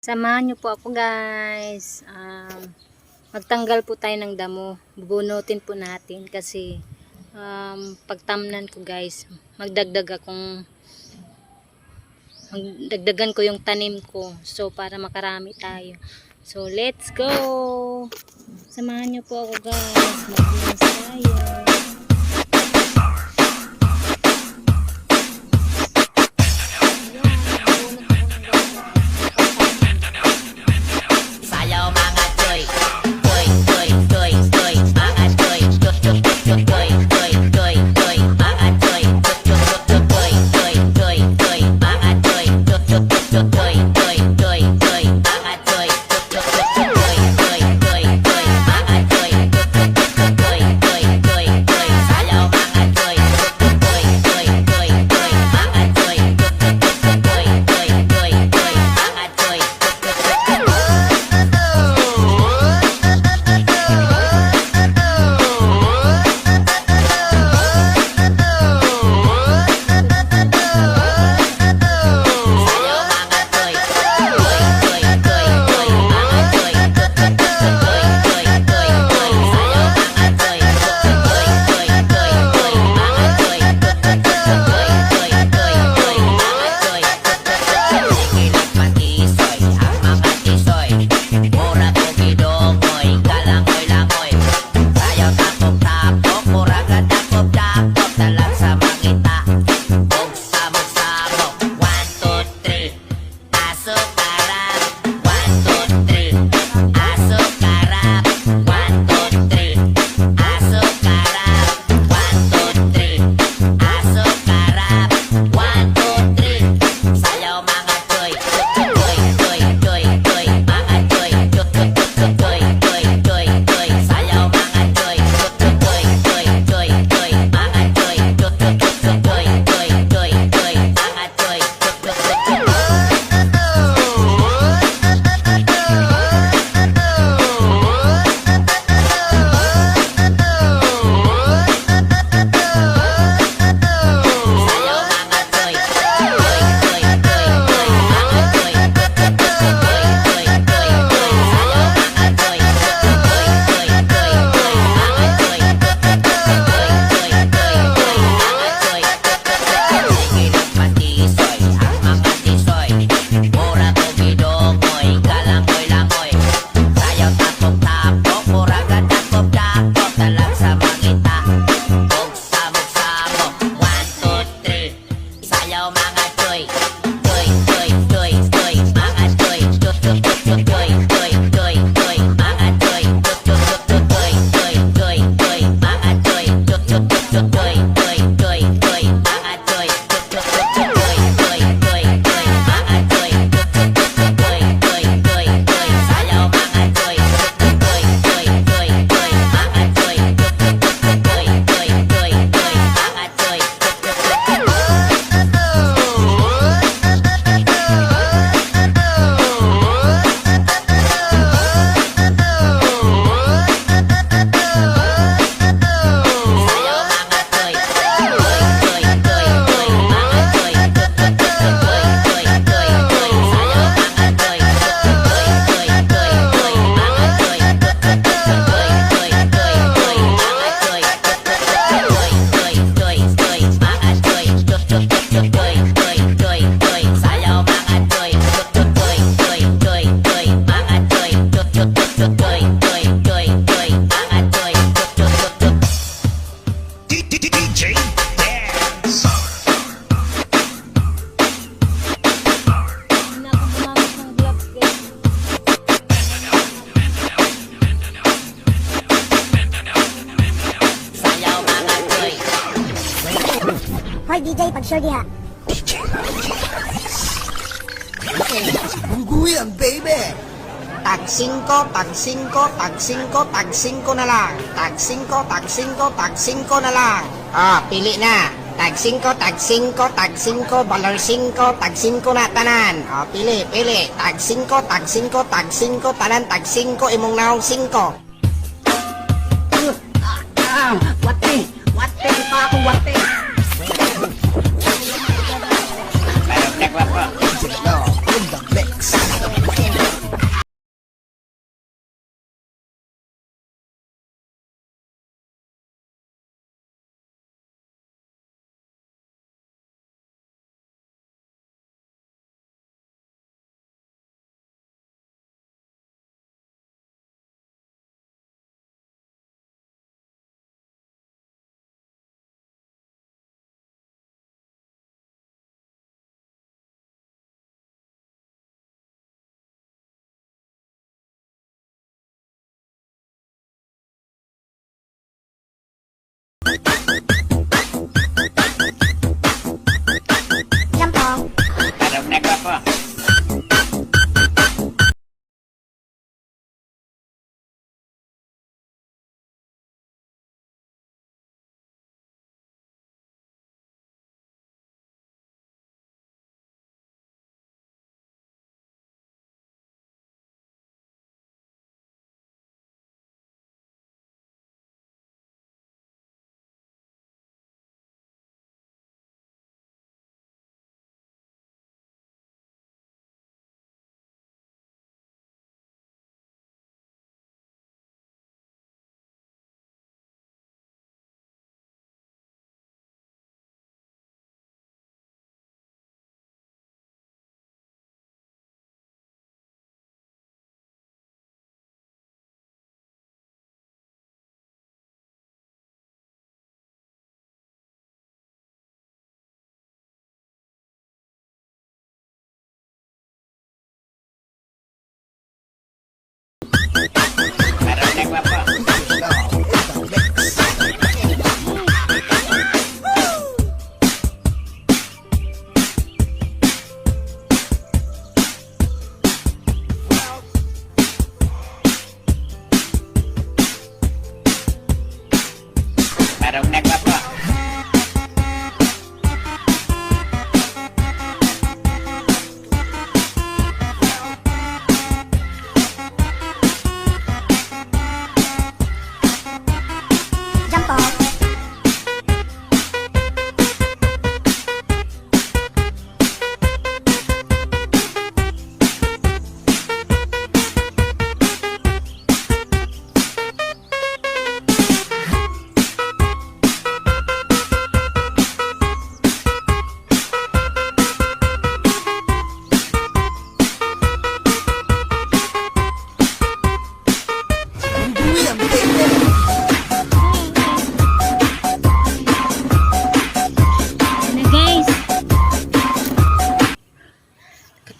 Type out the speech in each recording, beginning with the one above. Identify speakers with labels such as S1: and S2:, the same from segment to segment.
S1: Samahan niyo po ako guys. Magtanggal po tayo ng damo. Bubunutin po natin kasi pagtamnan ko guys, magdagdagan ko yung tanim ko. So para makarami tayo. So let's go. Samahan niyo po ako guys. Magbunas tayo.
S2: Hoy DJ, pag-sure diha.
S3: Bungguyan, baby!
S4: Tag 5, tag 5, tag 5, tag 5 na lang. Tag 5, tag 5, tag 5 na lang. Pili na. Tag 5, tag 5, tag 5, balar 5, tag 5 na tanan. Pili. Tag 5, tag 5, tag 5, tanan, tag 5, imong naong 5.
S3: Wate pa ako, wate!
S4: Perfect lang po.
S3: In the mix.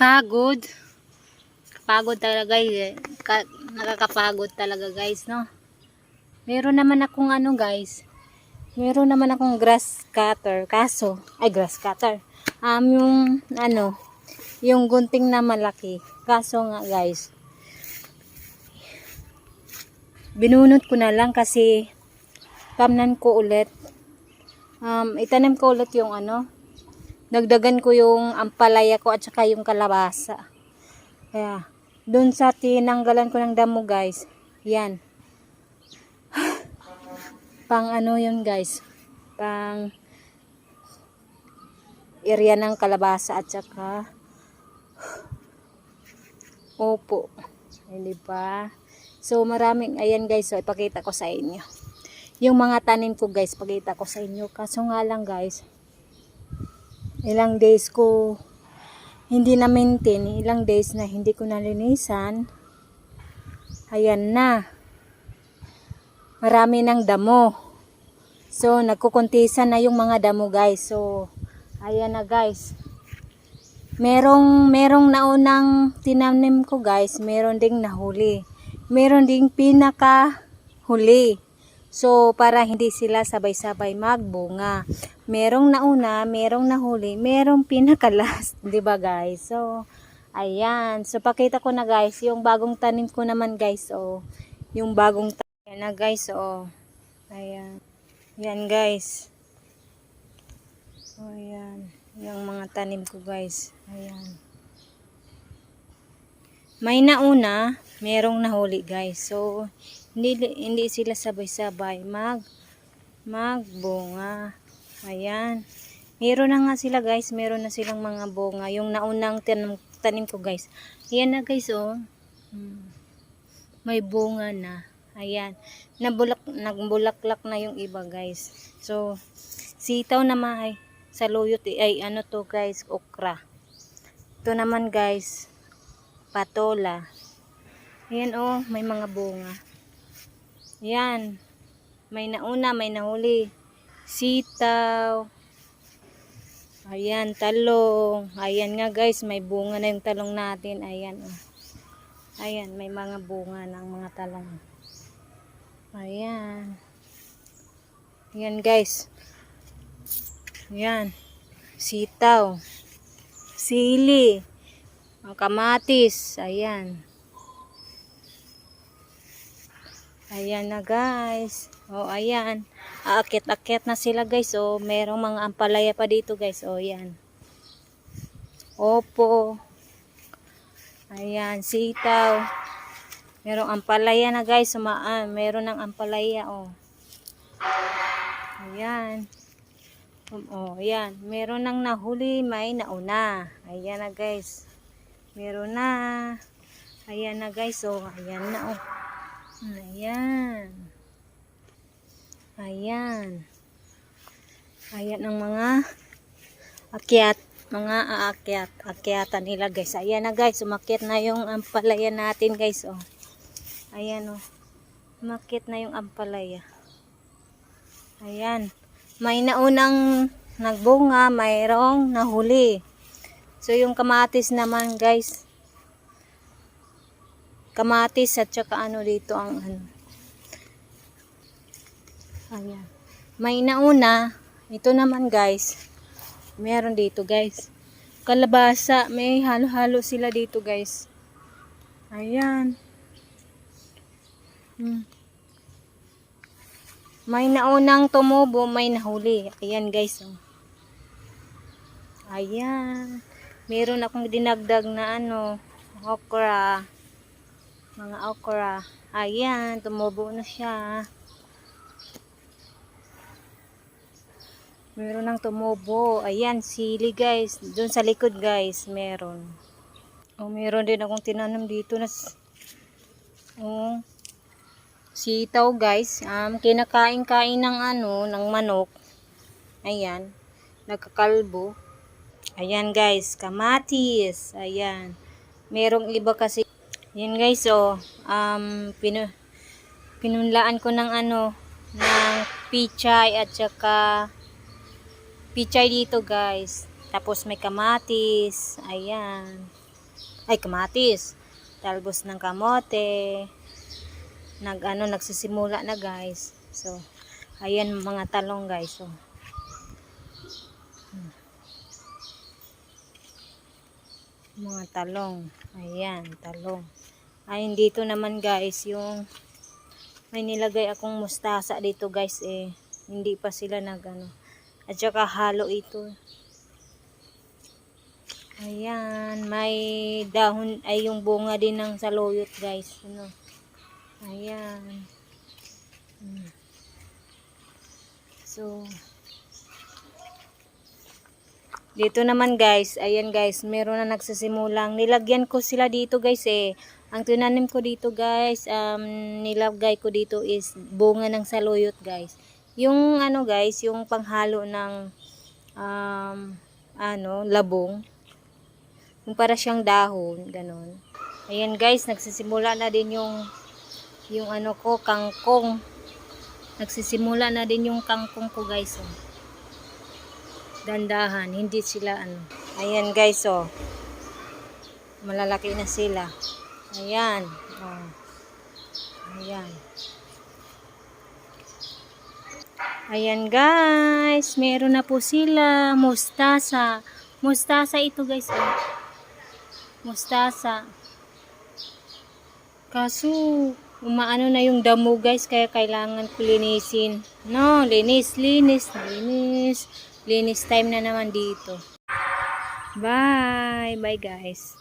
S1: Pagod. Pagod talaga guys. Nakakapagod talaga guys, no? Meron naman akong ano guys. Meron naman akong grass cutter. Grass cutter. Yung ano, yung gunting na malaki. Kaso nga guys, binunot ko na lang kasi tamnan ko ulit. Itanim ko ulit yung ano, dagdagan ko yung ampalaya ko at saka yung kalabasa. Kaya, dun sa tinanggalan ko ng damo guys, yan. Pang ano yun guys, pang area ng kalabasa at saka opo. Hindi ba? So, maraming, ayan guys, so ipakita ko sa inyo. Yung mga tanim ko guys, pakita ko sa inyo. Kaso nga lang guys, ilang days ko hindi na maintain, ilang days na hindi ko nalinisan. Ayan na. Marami ng damo. So, nagkukuntisan na yung mga damo guys. So, ayan na guys. Merong naunang tinanim ko guys, meron ding nahuli. Meron ding pinaka huli. So, para hindi sila sabay-sabay magbunga. Merong nauna, merong nahuli, merong pinaka-last. Diba guys? So, ayan. So, pakita ko na guys, yung bagong tanim ko naman guys. So, yung bagong tanim na guys. So, ayan. Ayan guys. So, ayan. Yung mga tanim ko guys. Ayan. May nauna, merong nahuli guys. So, hindi sila sabay-sabay magbunga. Ayan. Meron na nga sila guys. Meron na silang mga bunga. Yung naunang tanim ko guys. Ayan na guys oh. May bunga na. Ayan. Nagbulaklak na yung iba guys. So, sitaw naman ay saluyot ay ano to guys, okra. Ito naman guys, patola. Ayan oh, may mga bunga. Ayan. May nauna, may nahuli. Sitaw. Ayan, talong. Ayan nga guys, may bunga na yung talong natin. Ayan oh. Ayan, may mga bunga ng mga talong. Ayan. Ayan guys. Ayan. Sitaw. Sili. Kamatis. Ayan. Ayan na guys. O ayan. Aakit-akit na sila guys. O merong mga ampalaya pa dito guys. O ayan. Opo. Ayan. Sitaw. Merong ampalaya na guys. Meron ng ampalaya. O. Ayan. O ayan. Meron ng nahuli. May nauna. Ayan na guys. Meron na. Ayan na guys. O ayan na o. Ayan. Ayan. Ayan ang mga akyat. Mga aakyatan nila guys. Ayan na guys. Umakyat na yung ampalaya natin guys. Oh. Ayan oh. Umakyat na yung ampalaya. Ayan. May naunang nagbunga. Mayroong nahuli. So yung kamatis naman guys. Kamatis at saka ano dito ang ano. Ayan. May nauna. Ito naman guys. Meron dito guys. Kalabasa. May halo-halo sila dito guys. Ayan. May naunang tumubo. May nahuli. Ayan guys. Oh. Ayan. Meron akong dinagdag na ano. Okra. Mga okra. Ayan, tumubo na siya. Meron ng tumubo. Ayan, sili guys. Doon sa likod guys, meron. Oh, meron din akong tinanong dito na sitaw guys. Kinakain-kain ng ano, ng manok. Ayan, nagkakalbo. Ayan guys, kamatis. Ayan. Merong iba kasi. Yan guys, oh, pinunlaan ko ng ano, ng pichay at saka pichay dito guys. Tapos may kamatis, ayan. Ay, kamatis. Talbos ng kamote. Nagsisimula na guys. So, ayan mga talong guys. So, mga talong. Ayan, talong. Ayun, dito naman guys, yung may nilagay akong mustasa dito guys hindi pa sila at saka halo ito. Ayan, may dahon ay yung bunga din ng saluyot guys. Ayan. So, dito naman guys, ayan guys, meron na nagsisimulang. Nilagyan ko sila dito guys Ang tinanim ko dito guys, nilagay ko dito is bunga ng saluyot guys. Yung guys, yung panghalo ng labong. Yung para siyang dahon, ganon. Ayan guys, nagsisimula na din yung kangkong. Nagsisimula na din yung kangkong ko guys. Dandahan, hindi sila Ayan guys, malalaki na sila. Ayan. Ayan. Ayan guys, meron na po sila. Mustasa. Mustasa ito guys. Mustasa. Kaso, umaano na yung damo guys, kaya kailangan ko linisin. No, linis. Linis time na naman dito. Bye. Bye guys.